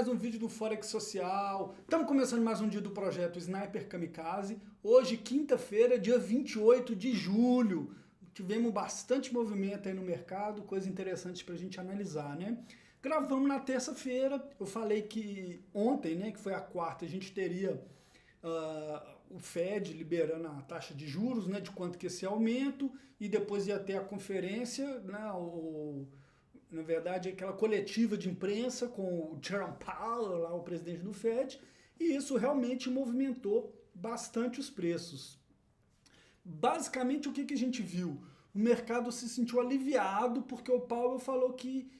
mais um vídeo do Forex Social. Estamos começando mais um dia do projeto Sniper Kamikaze. Hoje, quinta-feira, dia 28 de julho. Tivemos bastante movimento aí no mercado, coisa interessante para a gente analisar, né? Gravamos na terça-feira. Eu falei que ontem, né, que foi a quarta, a gente teria o Fed liberando a taxa de juros, né, de quanto que esse aumento, e depois ia ter a conferência, né, na verdade, aquela coletiva de imprensa com o Jerome Powell, lá, o presidente do Fed, e isso realmente movimentou bastante os preços. Basicamente, o que a gente viu? O mercado se sentiu aliviado porque o Powell falou que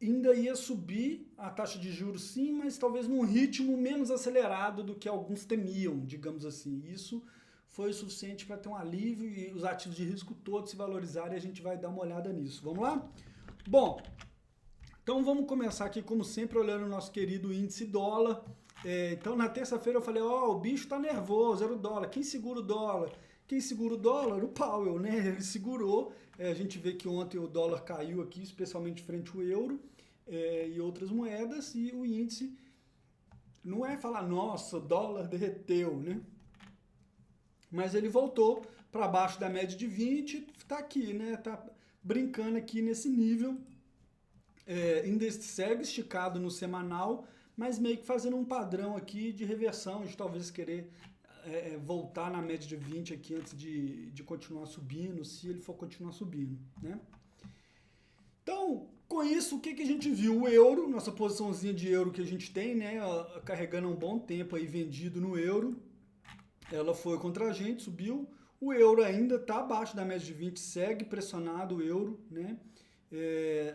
ainda ia subir a taxa de juros sim, mas talvez num ritmo menos acelerado do que alguns temiam, digamos assim. Isso foi o suficiente para ter um alívio e os ativos de risco todos se valorizarem, e a gente vai dar uma olhada nisso. Vamos lá? Bom, então vamos começar aqui, como sempre, olhando o nosso querido índice dólar. Então, na terça-feira eu falei, o bicho tá nervoso, era o dólar. Quem segura o dólar? Quem segura o dólar? O Powell, né? Ele segurou. A gente vê que ontem o dólar caiu aqui, especialmente frente ao euro e outras moedas, e o índice não é falar, nossa, o dólar derreteu, né? Mas ele voltou para baixo da média de 20, tá aqui, né? Tá brincando aqui nesse nível, ainda segue esticado no semanal, mas meio que fazendo um padrão aqui de reversão, de talvez querer voltar na média de 20 aqui antes de continuar subindo, se ele for continuar subindo, né? Então, com isso, o que a gente viu? O euro, nossa posiçãozinha de euro que a gente tem, né, carregando um bom tempo aí vendido no euro, ela foi contra a gente, subiu. O euro ainda está abaixo da média de 20, segue pressionado o euro, né?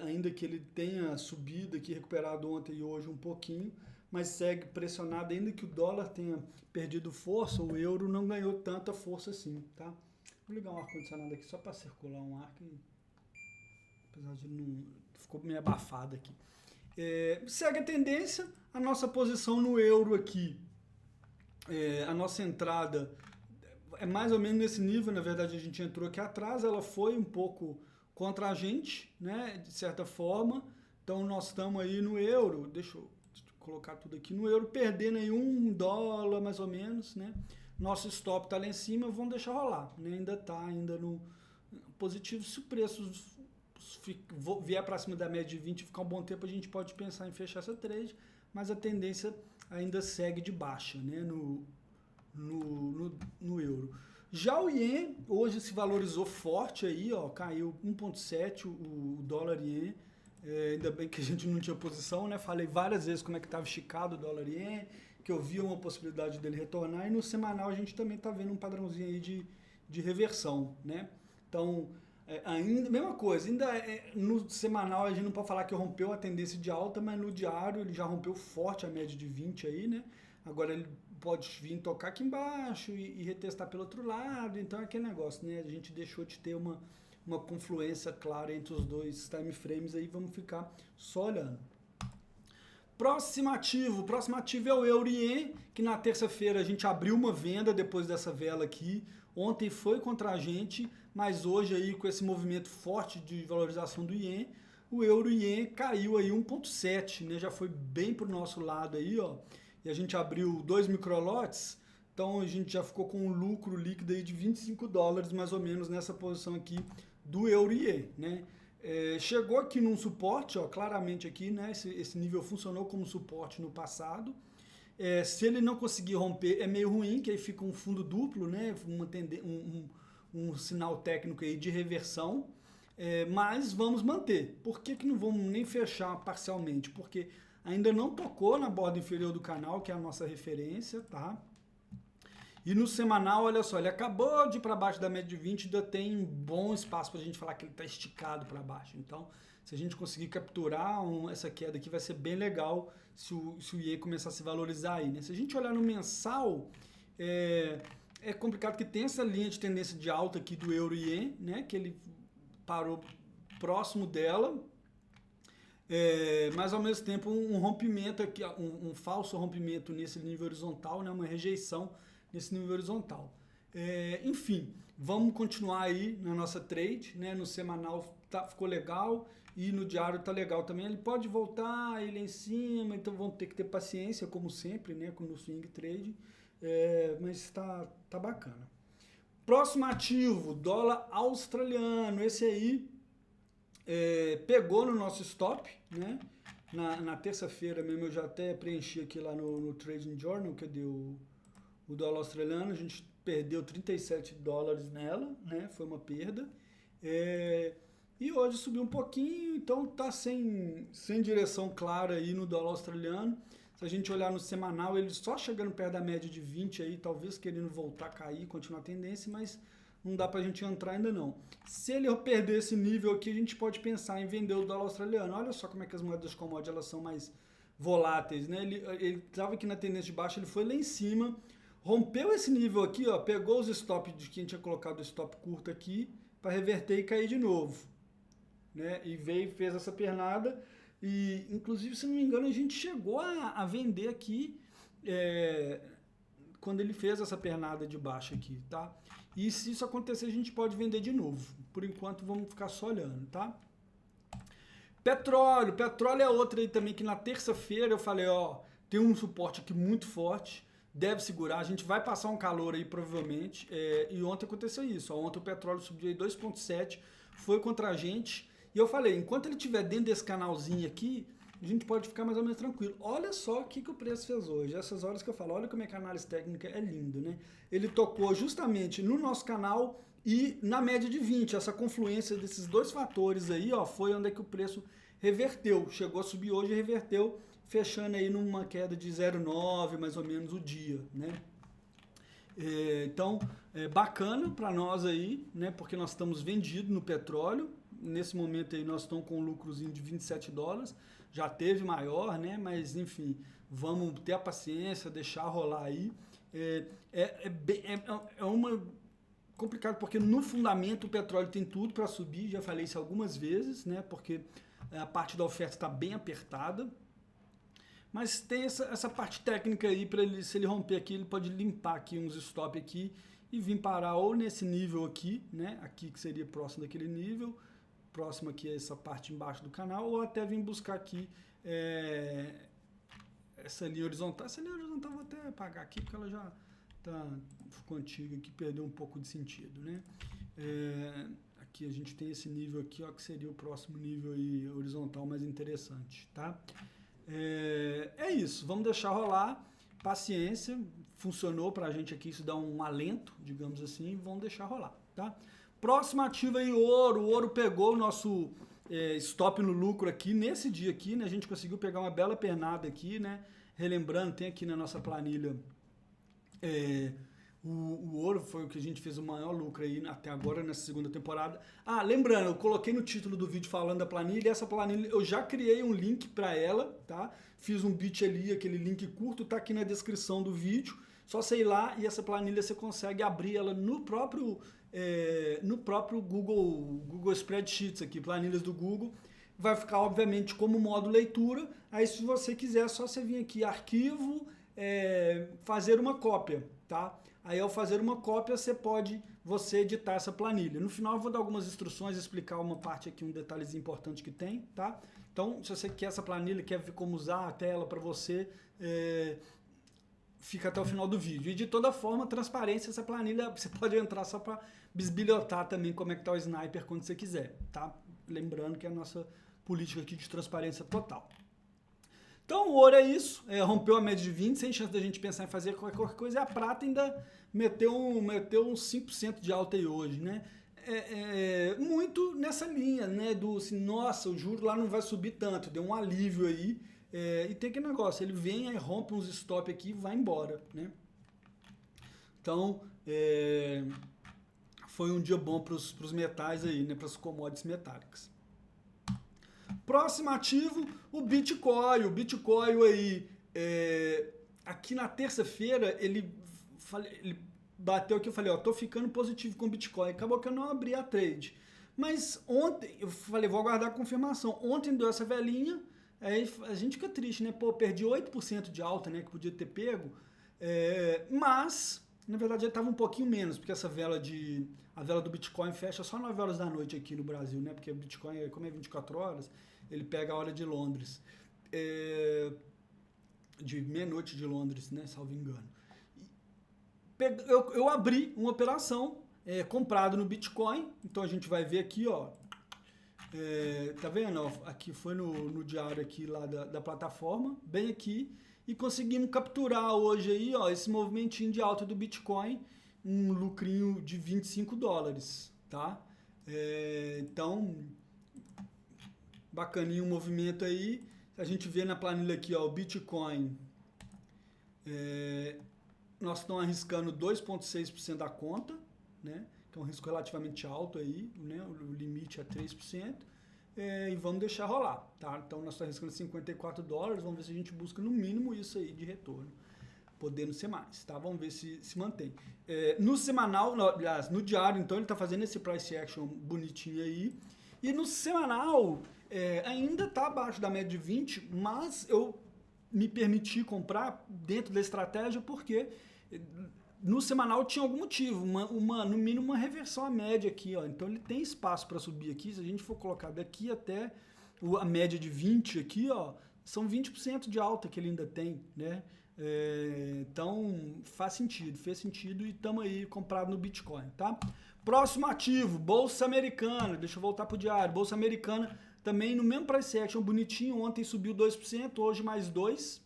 Ainda que ele tenha subido aqui, recuperado ontem e hoje um pouquinho, mas segue pressionado, ainda que o dólar tenha perdido força, o euro não ganhou tanta força assim, tá? Vou ligar um ar-condicionado aqui só para circular um ar, que apesar de não... ficou meio abafado aqui. Segue a tendência, a nossa posição no euro aqui, a nossa entrada é mais ou menos nesse nível. Na verdade, a gente entrou aqui atrás, ela foi um pouco contra a gente, né, de certa forma. Então, nós estamos aí no euro, deixa eu colocar tudo aqui no euro, perdendo aí $1 mais ou menos, né. Nosso stop está lá em cima, vamos deixar rolar, né, ainda está no positivo. Se o preço vier para cima da média de 20 e ficar um bom tempo, a gente pode pensar em fechar essa trade, mas a tendência ainda segue de baixa, né, no euro. Já o Ien hoje se valorizou forte aí, caiu 1,7 o dólar Ien. Ainda bem que a gente não tinha posição, né? Falei várias vezes como é que estava esticado o dólar Ien, que eu via uma possibilidade dele retornar, e no semanal a gente também está vendo um padrãozinho aí de reversão, né? Então, ainda, mesma coisa, ainda no semanal a gente não pode falar que rompeu a tendência de alta, mas no diário ele já rompeu forte a média de 20 aí, né? Agora ele pode vir tocar aqui embaixo e retestar pelo outro lado, então é aquele negócio, né? A gente deixou de ter uma confluência clara entre os dois time frames aí, vamos ficar só olhando. Próximo ativo é o Euro-Ien, que na terça-feira a gente abriu uma venda depois dessa vela aqui. Ontem foi contra a gente, mas hoje aí com esse movimento forte de valorização do Ien, o Euro-Ien caiu aí 1,7, né? Já foi bem pro nosso lado aí, e a gente abriu 2 microlotes, então a gente já ficou com um lucro líquido aí de $25 mais ou menos nessa posição aqui do Euro-Ien, né? Chegou aqui num suporte, claramente aqui, né? Esse nível funcionou como suporte no passado. Se ele não conseguir romper, é meio ruim, que aí fica um fundo duplo, né? Um sinal técnico aí de reversão, mas vamos manter. Por que não vamos nem fechar parcialmente? Porque ainda não tocou na borda inferior do canal, que é a nossa referência, tá? E no semanal, olha só, ele acabou de ir para baixo da média de 20, ainda tem um bom espaço para a gente falar que ele está esticado para baixo. Então, se a gente conseguir capturar essa queda aqui, vai ser bem legal se o Ien começar a se valorizar aí, né? Se a gente olhar no mensal, é complicado que tem essa linha de tendência de alta aqui do Euro-Ien, né? Que ele parou próximo dela, mas ao mesmo tempo um rompimento aqui, um falso rompimento nesse nível horizontal, né? Uma rejeição nesse nível horizontal. Enfim, vamos continuar aí na nossa trade, né? No semanal ficou legal e no diário tá legal também. Ele pode voltar, ele é em cima, então vamos ter que ter paciência, como sempre, né? No swing trade, mas tá bacana. Próximo ativo, dólar australiano. Esse aí pegou no nosso stop, né? Na terça-feira mesmo eu já até preenchi aqui lá no Trading Journal, que deu o dólar australiano, a gente perdeu 37 dólares nela, né? Foi uma perda. E hoje subiu um pouquinho, então tá sem direção clara aí no dólar australiano. Se a gente olhar no semanal, ele só chegando perto da média de 20 aí, talvez querendo voltar a cair, continuar a tendência, mas não dá pra gente entrar ainda não. Se ele perder esse nível aqui, a gente pode pensar em vender o dólar australiano. Olha só como é que as moedas commodities elas são mais voláteis, né? Ele estava aqui na tendência de baixa, ele foi lá em cima, rompeu esse nível aqui, ó, pegou os stops de quem tinha colocado o stop curto aqui para reverter e cair de novo, né? E fez essa pernada e, inclusive, se não me engano, a gente chegou a vender aqui quando ele fez essa pernada de baixa aqui, tá? E se isso acontecer, a gente pode vender de novo. Por enquanto, vamos ficar só olhando, tá? Petróleo é outra aí também que na terça-feira eu falei, ó, tem um suporte aqui muito forte, deve segurar, a gente vai passar um calor aí provavelmente, e ontem aconteceu isso, ó, ontem o petróleo subiu aí 2,7, foi contra a gente, e eu falei, enquanto ele estiver dentro desse canalzinho aqui, a gente pode ficar mais ou menos tranquilo. Olha só o que o preço fez hoje, essas horas que eu falo, olha como é que a análise técnica é lindo, né? Ele tocou justamente no nosso canal e na média de 20, essa confluência desses dois fatores aí, ó, foi onde é que o preço reverteu, chegou a subir hoje e reverteu, fechando aí numa queda de 0,9 mais ou menos o dia, né? Então, bacana para nós aí, né? Porque nós estamos vendidos no petróleo, nesse momento aí nós estamos com um lucrozinho de 27 dólares, já teve maior, né? Mas enfim, vamos ter a paciência, deixar rolar aí. É uma complicado porque no fundamento o petróleo tem tudo para subir, já falei isso algumas vezes, né? Porque a parte da oferta está bem apertada. Mas tem essa parte técnica aí para ele, se ele romper aqui, ele pode limpar aqui uns stop aqui e vir parar ou nesse nível aqui, né? Aqui que seria próximo daquele nível, próximo aqui a essa parte embaixo do canal, ou até vir buscar aqui essa linha horizontal. Essa linha horizontal eu vou até apagar aqui porque ela já ficou antiga aqui, perdeu um pouco de sentido, né? Aqui a gente tem esse nível aqui, ó, que seria o próximo nível aí horizontal mais interessante, tá? É isso, vamos deixar rolar, paciência, funcionou pra gente aqui, isso dá um alento, digamos assim, vamos deixar rolar, tá? Próximo ativo aí, ouro. O ouro pegou o nosso stop no lucro aqui, nesse dia aqui, né? A gente conseguiu pegar uma bela pernada aqui, né? Relembrando, tem aqui na nossa planilha o ouro foi o que a gente fez o maior lucro aí até agora nessa segunda temporada. Ah, lembrando, eu coloquei no título do vídeo falando da planilha, e essa planilha eu já criei um link para ela, tá? Fiz um bit ali, aquele link curto, tá aqui na descrição do vídeo. Só sei lá e essa planilha você consegue abrir ela no próprio Google Spreadsheets aqui, planilhas do Google. Vai ficar obviamente como modo leitura. Aí se você quiser é só você vir aqui arquivo, fazer uma cópia, tá? Aí ao fazer uma cópia você editar essa planilha. No final eu vou dar algumas instruções, explicar uma parte aqui, um detalhezinho importante que tem, tá? Então se você quer essa planilha, quer ver como usar a tela para você, fica até o final do vídeo. E de toda forma, transparência, essa planilha você pode entrar só para bisbilhotar também como é que tá o Sniper quando você quiser, tá? Lembrando que é a nossa política aqui de transparência total. Então o ouro é isso, rompeu a média de 20, sem chance da gente pensar em fazer qualquer coisa, e a prata ainda meteu uns 5% de alta aí hoje, né? Muito nessa linha, né? Do assim, nossa, o juro lá não vai subir tanto, deu um alívio aí, e tem aquele negócio, ele vem, aí rompe uns stop aqui e vai embora, né? Então, foi um dia bom para os metais aí, né? Para as commodities metálicas. Próximo ativo, o Bitcoin. O Bitcoin aí, aqui na terça-feira, ele bateu aqui, eu falei, ó, tô ficando positivo com o Bitcoin. Acabou que eu não abri a trade. Mas ontem, eu falei, vou aguardar a confirmação. Ontem deu essa velhinha, aí a gente fica triste, né? Pô, perdi 8% de alta, né? Que podia ter pego. Mas Na verdade, ele estava um pouquinho menos, porque a vela do Bitcoin fecha só 9 horas da noite aqui no Brasil, né? Porque o Bitcoin, como é 24 horas, ele pega a hora de Londres. De meia-noite de Londres, né? Salvo engano. Eu abri uma operação comprado no Bitcoin, então a gente vai ver aqui, ó. Tá vendo? Aqui foi no diário aqui lá da plataforma, bem aqui, e conseguimos capturar hoje aí, ó, esse movimentinho de alta do Bitcoin, um lucrinho de 25 dólares, tá? Então, bacaninho o movimento aí. A gente vê na planilha aqui, ó, o Bitcoin, nós estamos arriscando 2,6% da conta, né? Que é um risco relativamente alto aí, né? O limite é 3%, e vamos deixar rolar, tá? Então nós estamos arriscando 54 dólares, vamos ver se a gente busca no mínimo isso aí de retorno, podendo ser mais, tá? Vamos ver se mantém. No semanal, aliás, no diário, então ele está fazendo esse price action bonitinho aí, e no semanal ainda está abaixo da média de 20, mas eu me permiti comprar dentro da estratégia porque no semanal tinha algum motivo, no mínimo uma reversão à média aqui, ó. Então ele tem espaço para subir aqui. Se a gente for colocar daqui até a média de 20 aqui, ó, são 20% de alta que ele ainda tem, né? Então fez sentido e estamos aí comprado no Bitcoin, tá? Próximo ativo, Bolsa Americana. Deixa eu voltar pro diário. Bolsa Americana também no mesmo price action bonitinho. Ontem subiu 2%, hoje mais 2%.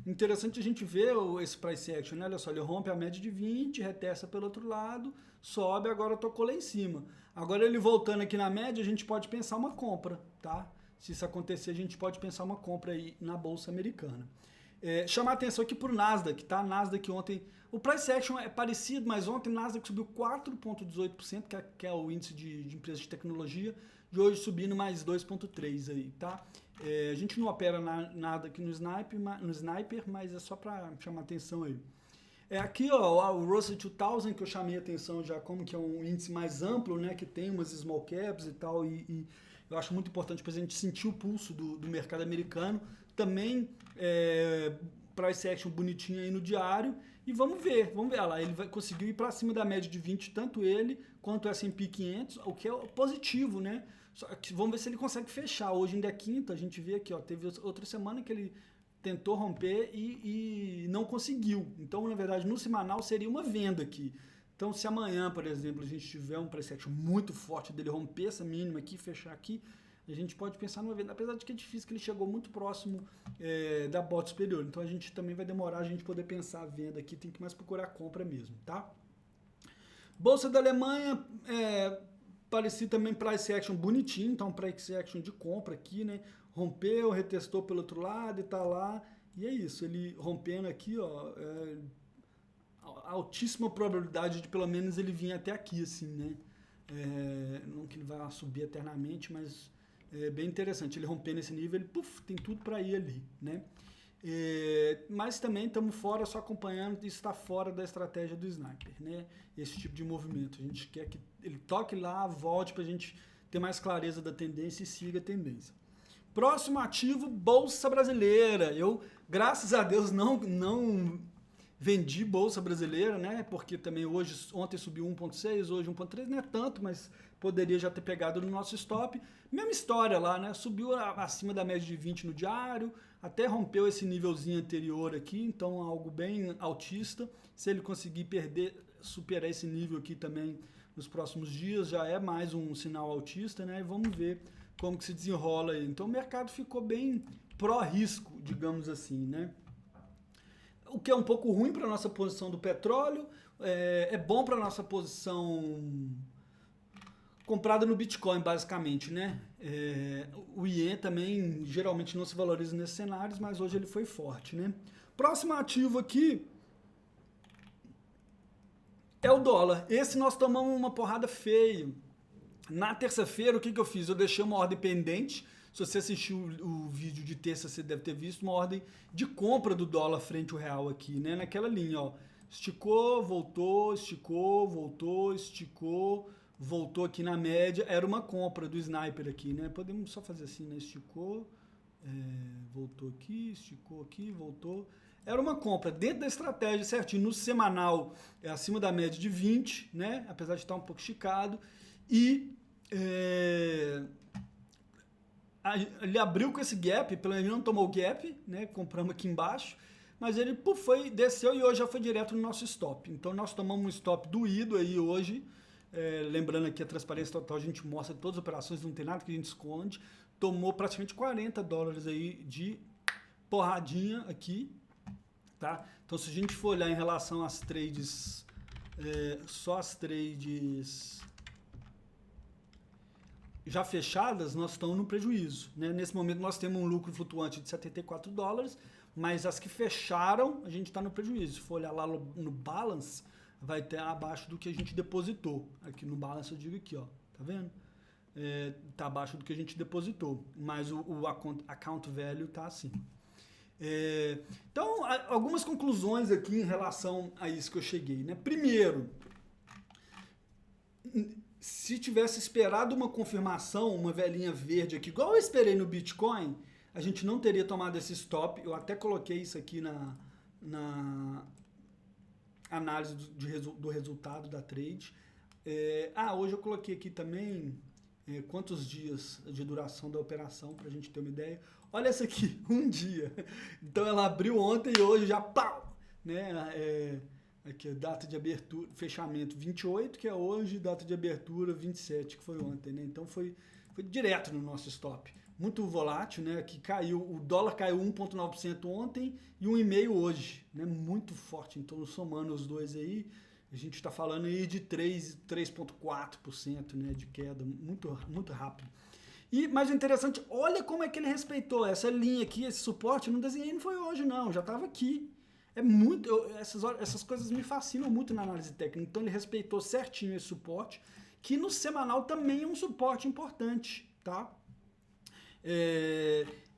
Interessante a gente ver esse price action, né? Olha só, ele rompe a média de 20, retesta pelo outro lado, sobe, agora tocou lá em cima. Agora ele voltando aqui na média, a gente pode pensar uma compra, tá? Se isso acontecer, a gente pode pensar uma compra aí na Bolsa Americana. Chamar atenção aqui pro Nasdaq, tá? Nasdaq ontem, o price action é parecido, mas ontem o Nasdaq subiu 4,18%, que é o índice de empresas de tecnologia, de hoje subindo mais 2,3% aí, tá? A gente não opera nada aqui no Sniper, mas é só para chamar atenção aí. Aqui, ó, o Russell 2000, que eu chamei a atenção já como que é um índice mais amplo, né, que tem umas small caps e tal, e eu acho muito importante para a gente sentir o pulso do mercado americano. Também price action bonitinho aí no diário, e vamos ver lá, ele conseguiu ir para cima da média de 20, tanto ele quanto o S&P 500, o que é positivo, né? Só que vamos ver se ele consegue fechar. Hoje ainda é quinta, a gente vê aqui, ó, teve outra semana que ele tentou romper e não conseguiu. Então, na verdade, no semanal seria uma venda aqui. Então, se amanhã, por exemplo, a gente tiver um price action muito forte dele romper essa mínima aqui, fechar aqui, a gente pode pensar numa venda, apesar de que é difícil, que ele chegou muito próximo da bota superior. Então, a gente também vai demorar a gente poder pensar a venda aqui, tem que mais procurar a compra mesmo, tá? Bolsa da Alemanha, parecido também price action bonitinho, então price action de compra aqui, né? Rompeu, retestou pelo outro lado e tá lá. E é isso, ele rompendo aqui, ó, altíssima probabilidade de pelo menos ele vir até aqui, assim, né? Não que ele vá subir eternamente, mas é bem interessante. Ele rompendo esse nível, ele tem tudo para ir ali, né? Mas também estamos fora, só acompanhando, isso está fora da estratégia do Sniper, né? Esse tipo de movimento. A gente quer que ele toque lá, volte para a gente ter mais clareza da tendência e siga a tendência. Próximo ativo, Bolsa Brasileira. Eu, graças a Deus, não vendi Bolsa Brasileira, né? Porque também ontem subiu 1,6, hoje 1,3, não é tanto, mas poderia já ter pegado no nosso stop. Mesma história lá, né? Subiu acima da média de 20 no diário, até rompeu esse nívelzinho anterior aqui, então algo bem altista. Se ele conseguir superar esse nível aqui também nos próximos dias, já é mais um sinal altista, né? E vamos ver como que se desenrola aí. Então o mercado ficou bem pró-risco, digamos assim, né? O que é um pouco ruim para a nossa posição do petróleo, é bom para a nossa posição comprada no Bitcoin, basicamente, né? O IE também geralmente não se valoriza nesses cenários, mas hoje ele foi forte, né? Próximo ativo aqui é o dólar. Esse nós tomamos uma porrada feia. Na terça-feira, o que eu fiz? Eu deixei uma ordem pendente. Se você assistiu o vídeo de terça, você deve ter visto uma ordem de compra do dólar frente ao real aqui, né? Naquela linha, ó. Esticou, voltou, esticou, voltou, esticou, voltou aqui na média. Era uma compra do Sniper aqui, né? Podemos só fazer assim, né? Esticou, voltou aqui, esticou aqui, voltou. era uma compra dentro da estratégia certinho. No semanal é acima da média de 20, né? Apesar de estar um pouco esticado. E ele abriu com esse gap, pelo menos não tomou o gap, né? Compramos aqui embaixo. Mas ele desceu e hoje já foi direto no nosso stop. Então nós tomamos um stop doído aí hoje. Lembrando aqui a transparência total, a gente mostra todas as operações, não tem nada que a gente esconde. Tomou praticamente $40 aí de porradinha aqui, tá? Então se a gente for olhar em relação às trades, só as trades já fechadas, nós estamos no prejuízo, né? Nesse momento nós temos um lucro flutuante de $74, mas as que fecharam, a gente está no prejuízo. Se for olhar lá no balance, vai ter abaixo do que a gente depositou. Aqui no balance eu digo aqui, ó, tá vendo? Tá abaixo do que a gente depositou, mas o account value tá assim. Então, algumas conclusões aqui em relação a isso que eu cheguei, né? Primeiro, se tivesse esperado uma confirmação, uma velhinha verde aqui, igual eu esperei no Bitcoin, a gente não teria tomado esse stop. Eu até coloquei isso aqui na análise do resultado da trade. Hoje eu coloquei aqui também quantos dias de duração da operação, para a gente ter uma ideia. Olha essa aqui, um dia. Então ela abriu ontem e hoje já pau! Né? Aqui, data de abertura, fechamento 28, que é hoje, data de abertura 27, que foi ontem. Né? Então foi direto no nosso stop. Muito volátil, né? Que caiu, o dólar caiu 1,9% ontem e 1,5% hoje, né? Muito forte. Então, somando os dois aí, a gente está falando aí de 3,4%, né? De queda, muito, muito rápido. Mas o interessante, olha como é que ele respeitou essa linha aqui, esse suporte. Não desenhei, não foi hoje, não, já estava aqui. Essas coisas me fascinam muito na análise técnica. Então, ele respeitou certinho esse suporte, que no semanal também é um suporte importante, tá?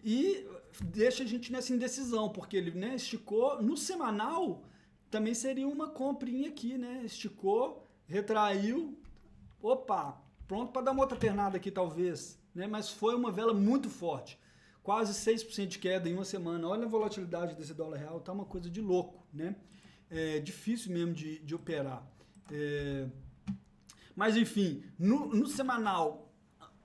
E deixa a gente nessa indecisão, porque ele, né, esticou. No semanal também seria uma comprinha aqui, né? Esticou, retraiu, opa, pronto para dar uma outra ternada aqui talvez, né? Mas foi uma vela muito forte, quase 6% de queda em uma semana. Olha a volatilidade desse dólar real, tá uma coisa de louco, né? Difícil mesmo de operar. Mas enfim, no semanal,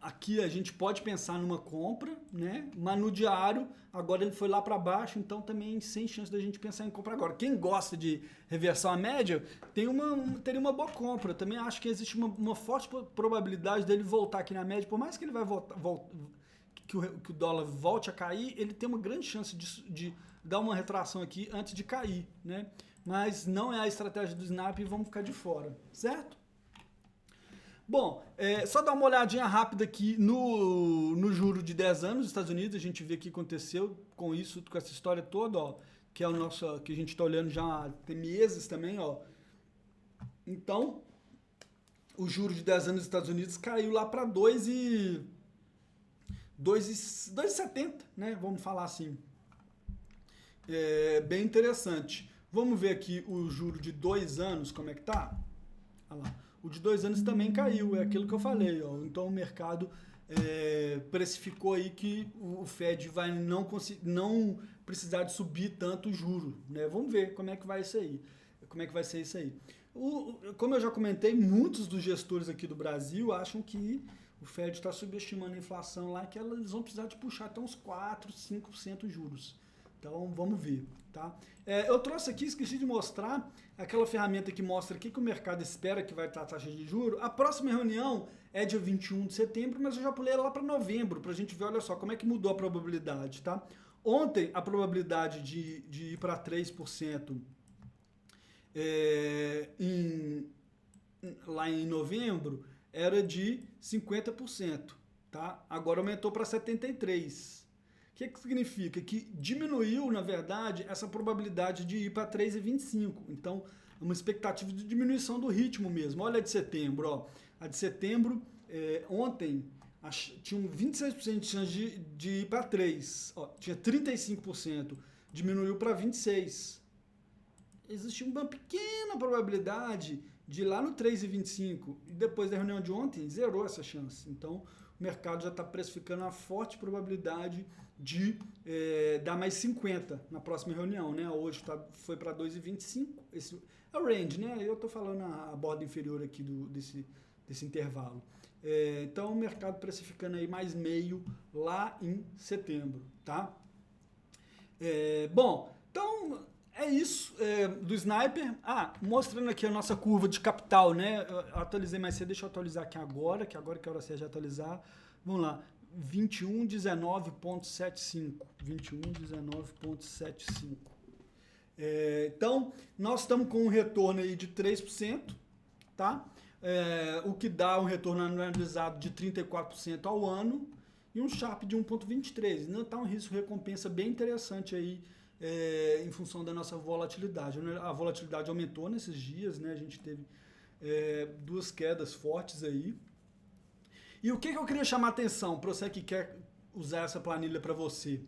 aqui a gente pode pensar numa compra, né? Mas no diário, agora ele foi lá para baixo, então também sem chance da gente pensar em compra agora. Quem gosta de reversão à média, teria uma boa compra. Eu também acho que existe uma forte probabilidade dele voltar aqui na média, por mais que ele vai que o dólar volte a cair, ele tem uma grande chance de dar uma retração aqui antes de cair, né? Mas não é a estratégia do Snap e vamos ficar de fora, certo? Bom, só dar uma olhadinha rápida aqui no juro de 10 anos dos Estados Unidos, a gente vê o que aconteceu com isso, com essa história toda, ó, que é o nosso, que a gente está olhando já tem meses também, ó. Então, o juro de 10 anos dos Estados Unidos caiu lá para 2,70, né? Vamos falar assim. Bem interessante. Vamos ver aqui o juro de 2 anos, como é que tá? Olha lá. O de 2 anos também caiu, é aquilo que eu falei, ó. Então o mercado precificou aí que o Fed vai não precisar de subir tanto o juro, né? Vamos ver como é que vai isso aí. Como é que vai ser isso aí. Como eu já comentei, muitos dos gestores aqui do Brasil acham que o Fed está subestimando a inflação lá, que eles vão precisar de puxar até uns 4, 5% juros. Então, vamos ver, tá? Eu trouxe aqui, esqueci de mostrar, aquela ferramenta que mostra o que o mercado espera que vai estar a taxa de juros. A próxima reunião é dia 21 de setembro, mas eu já pulei lá para novembro, para a gente ver, olha só, como é que mudou a probabilidade, tá? Ontem, a probabilidade de ir para 3% lá em novembro era de 50%, tá? Agora aumentou para 73%. O que significa? Que diminuiu, na verdade, essa probabilidade de ir para 3,25. Então, uma expectativa de diminuição do ritmo mesmo. Olha a de setembro. Ó. A de setembro, ontem, tinha 26% de chance de ir para 3. Ó, tinha 35%. Diminuiu para 26%. Existe uma pequena probabilidade de ir lá no 3,25. E depois da reunião de ontem, zerou essa chance. Então, o mercado já está precificando a forte probabilidade de dar mais 50 na próxima reunião, né? Hoje foi para 2,25, esse é o range, né? Eu estou falando a borda inferior aqui desse intervalo. Então, o mercado precificando aí mais meio lá em setembro, tá? Bom, então é isso do Sniper. Mostrando aqui a nossa curva de capital, né? Eu atualizei mais cedo, deixa eu atualizar aqui agora, que é a hora certa de atualizar. Vamos lá, 21,19,75. 21,19,75. Então, nós estamos com um retorno aí de 3%, tá? O que dá um retorno anualizado de 34% ao ano e um Sharp de 1,23. Então, está um risco-recompensa bem interessante aí em função da nossa volatilidade. A volatilidade aumentou nesses dias, né? A gente teve duas quedas fortes aí. E o que eu queria chamar a atenção para você que quer usar essa planilha para você?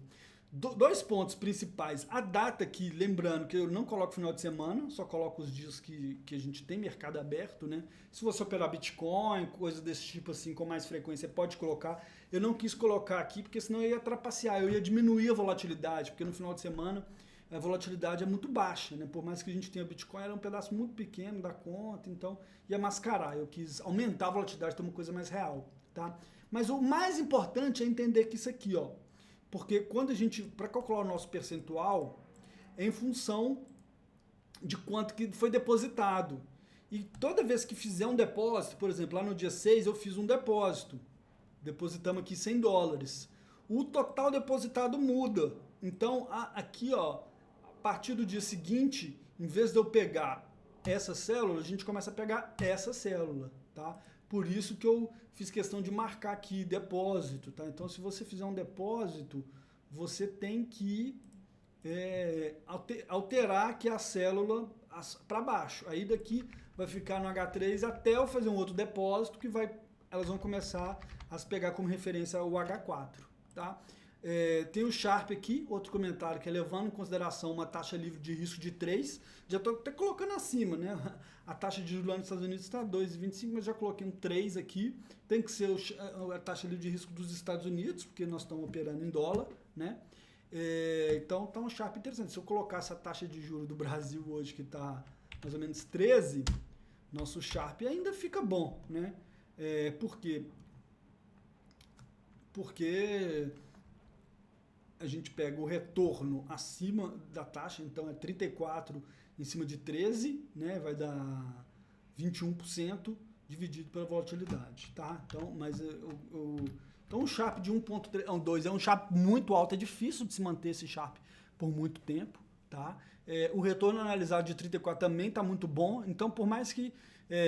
Dois pontos principais. A data aqui, lembrando que eu não coloco final de semana, só coloco os dias que a gente tem mercado aberto, né? Se você operar Bitcoin, coisa desse tipo assim, com mais frequência, pode colocar. Eu não quis colocar aqui, porque senão eu ia trapacear, eu ia diminuir a volatilidade, porque no final de semana a volatilidade é muito baixa, né? Por mais que a gente tenha Bitcoin, era um pedaço muito pequeno da conta, então ia mascarar. Eu quis aumentar a volatilidade, ter uma coisa mais real, tá? Mas o mais importante é entender que isso aqui, ó, porque quando a gente, para calcular o nosso percentual, é em função de quanto que foi depositado. E toda vez que fizer um depósito, por exemplo, lá no dia 6 eu fiz um depósito, depositamos aqui $100. O total depositado muda. Então, aqui, ó, a partir do dia seguinte, em vez de eu pegar essa célula, a gente começa a pegar essa célula, tá? Por isso que eu fiz questão de marcar aqui depósito, tá? Então, se você fizer um depósito, você tem que alterar aqui a célula para baixo. Aí daqui vai ficar no H3 até eu fazer um outro depósito que elas vão começar a se pegar como referência o H4, tá? Tem o Sharp aqui, outro comentário, que é levando em consideração uma taxa livre de risco de 3, já estou até colocando acima, né? A taxa de juros lá nos Estados Unidos está 2,25, mas já coloquei um 3 aqui, tem que ser a taxa livre de risco dos Estados Unidos, porque nós estamos operando em dólar, né? Então tá um Sharp interessante. Se eu colocar essa taxa de juros do Brasil hoje, que está mais ou menos 13, nosso Sharp ainda fica bom, né? Por quê? Porque a gente pega o retorno acima da taxa, então é 34 em cima de 13, né? Vai dar 21% dividido pela volatilidade, tá? Então, mas então um Sharp de 1.2 é um Sharp muito alto, é difícil de se manter esse Sharp por muito tempo, tá? O retorno analisado de 34 também está muito bom, então por mais que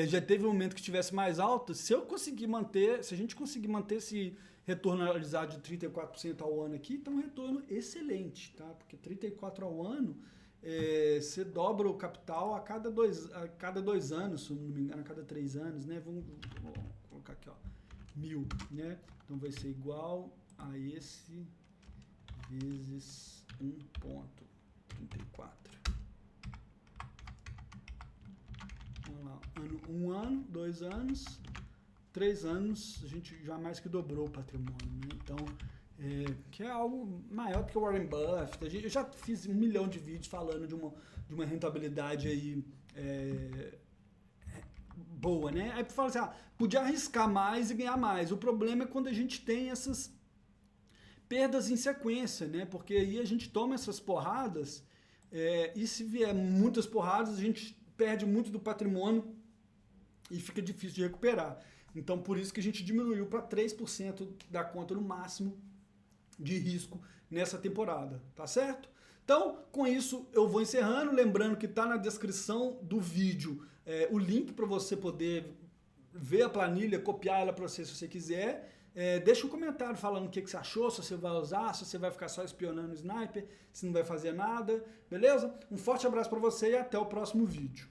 já teve um momento que estivesse mais alto, se a gente conseguir manter esse retorno analisado de 34% ao ano aqui, então um retorno excelente, tá? Porque 34% ao ano, você dobra o capital a cada dois anos, se não me engano, a cada 3 anos, né? Vamos colocar aqui, ó, 1.000, né? Então vai ser igual a esse vezes 1,34. Vamos lá, 1 ano, 2 anos, 3 anos, a gente já mais que dobrou o patrimônio, né? Então, que é algo maior do que o Warren Buffett. Eu já fiz 1 milhão de vídeos falando de uma rentabilidade aí boa, né? Aí fala assim, podia arriscar mais e ganhar mais. O problema é quando a gente tem essas perdas em sequência, né? Porque aí a gente toma essas porradas e se vier muitas porradas, a gente perde muito do patrimônio e fica difícil de recuperar. Então, por isso que a gente diminuiu para 3% da conta no máximo de risco nessa temporada, tá certo? Então, com isso, eu vou encerrando. Lembrando que está na descrição do vídeo o link para você poder ver a planilha, copiar ela para você se você quiser. Deixa um comentário falando o que você achou, se você vai usar, se você vai ficar só espionando o Sniper, se não vai fazer nada, beleza? Um forte abraço para você e até o próximo vídeo.